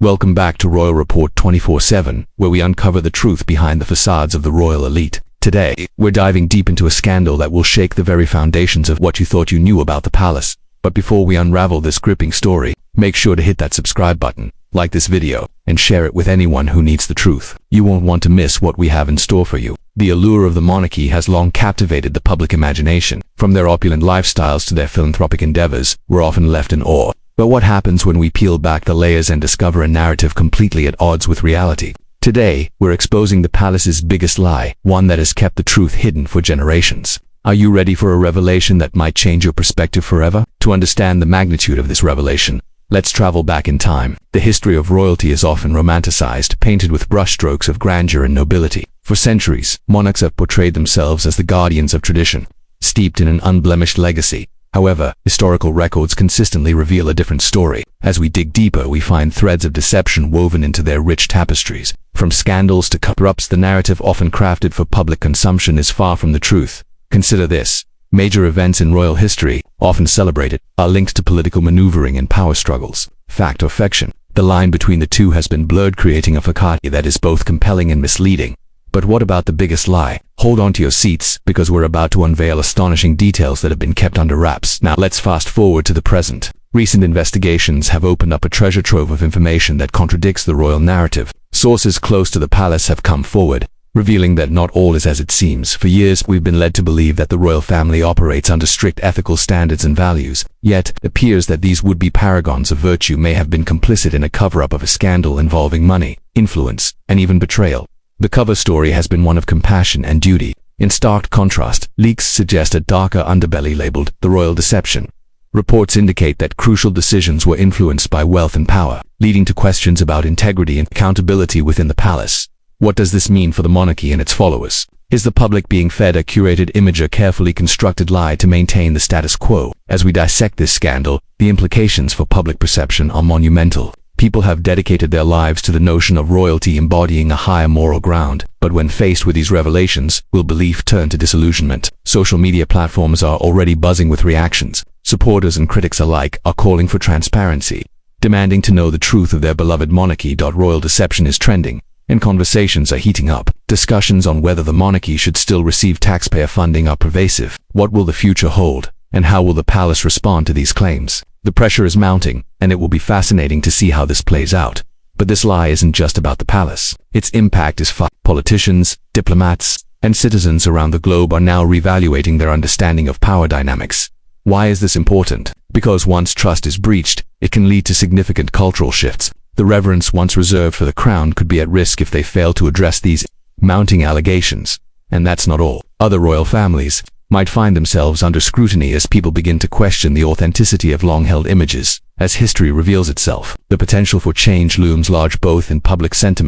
Welcome back to Royal Report 24/7, where we uncover the truth behind the facades of the royal elite. Today, we're diving deep into a scandal that will shake the very foundations of what you thought you knew about the palace. But before we unravel this gripping story, make sure to hit that subscribe button, like this video, and share it with anyone who needs the truth. You won't want to miss what we have in store for you. The allure of the monarchy has long captivated the public imagination. From their opulent lifestyles to their philanthropic endeavors, we're often left in awe. But what happens when we peel back the layers and discover a narrative completely at odds with reality? Today, we're exposing the palace's biggest lie, one that has kept the truth hidden for generations. Are you ready for a revelation that might change your perspective forever? To understand the magnitude of this revelation, let's travel back in time. The history of royalty is often romanticized, painted with brushstrokes of grandeur and nobility. For centuries, monarchs have portrayed themselves as the guardians of tradition, steeped in an unblemished legacy. However, historical records consistently reveal a different story. As we dig deeper, we find threads of deception woven into their rich tapestries. From scandals to cover-ups, the narrative often crafted for public consumption is far from the truth. Consider this. Major events in royal history, often celebrated, are linked to political maneuvering and power struggles. Fact or fiction? The line between the two has been blurred, creating a facade that is both compelling and misleading. But what about the biggest lie? Hold on to your seats, because we're about to unveil astonishing details that have been kept under wraps. Now let's fast forward to the present. Recent investigations have opened up a treasure trove of information that contradicts the royal narrative. Sources close to the palace have come forward, revealing that not all is as it seems. For years, we've been led to believe that the royal family operates under strict ethical standards and values. Yet, it appears that these would-be paragons of virtue may have been complicit in a cover-up of a scandal involving money, influence, and even betrayal. The cover story has been one of compassion and duty. In stark contrast, leaks suggest a darker underbelly labeled the royal deception. Reports indicate that crucial decisions were influenced by wealth and power, leading to questions about integrity and accountability within the palace. What does this mean for the monarchy and its followers? Is the public being fed a curated image, a carefully constructed lie to maintain the status quo? As we dissect this scandal, the implications for public perception are monumental. People have dedicated their lives to the notion of royalty embodying a higher moral ground. But when faced with these revelations, will belief turn to disillusionment? Social media platforms are already buzzing with reactions. Supporters and critics alike are calling for transparency, demanding to know the truth of their beloved monarchy. Royal deception is trending, and conversations are heating up. Discussions on whether the monarchy should still receive taxpayer funding are pervasive. What will the future hold, and how will the palace respond to these claims? The pressure is mounting, and it will be fascinating to see how this plays out. But this lie isn't just about the palace. Its impact is felt. Politicians, diplomats, and citizens around the globe are now reevaluating their understanding of power dynamics. Why is this important? Because once trust is breached, it can lead to significant cultural shifts. The reverence once reserved for the crown could be at risk if they fail to address these mounting allegations. And that's not all. Other royal families might find themselves under scrutiny as people begin to question the authenticity of long-held images. As history reveals itself, the potential for change looms large both in public sentiment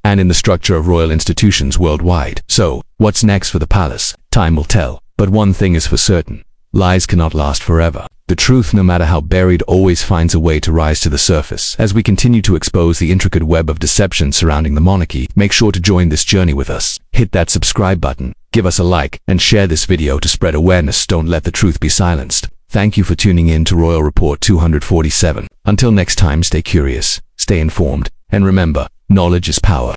and in the structure of royal institutions worldwide. So, what's next for the palace? Time will tell. But one thing is for certain. Lies cannot last forever. The truth, no matter how buried, always finds a way to rise to the surface. As we continue to expose the intricate web of deception surrounding the monarchy, make sure to join this journey with us. Hit that subscribe button, give us a like, and share this video to spread awareness. Don't let the truth be silenced. Thank you for tuning in to Royal Report 247. Until next time, stay curious, stay informed, and remember, knowledge is power.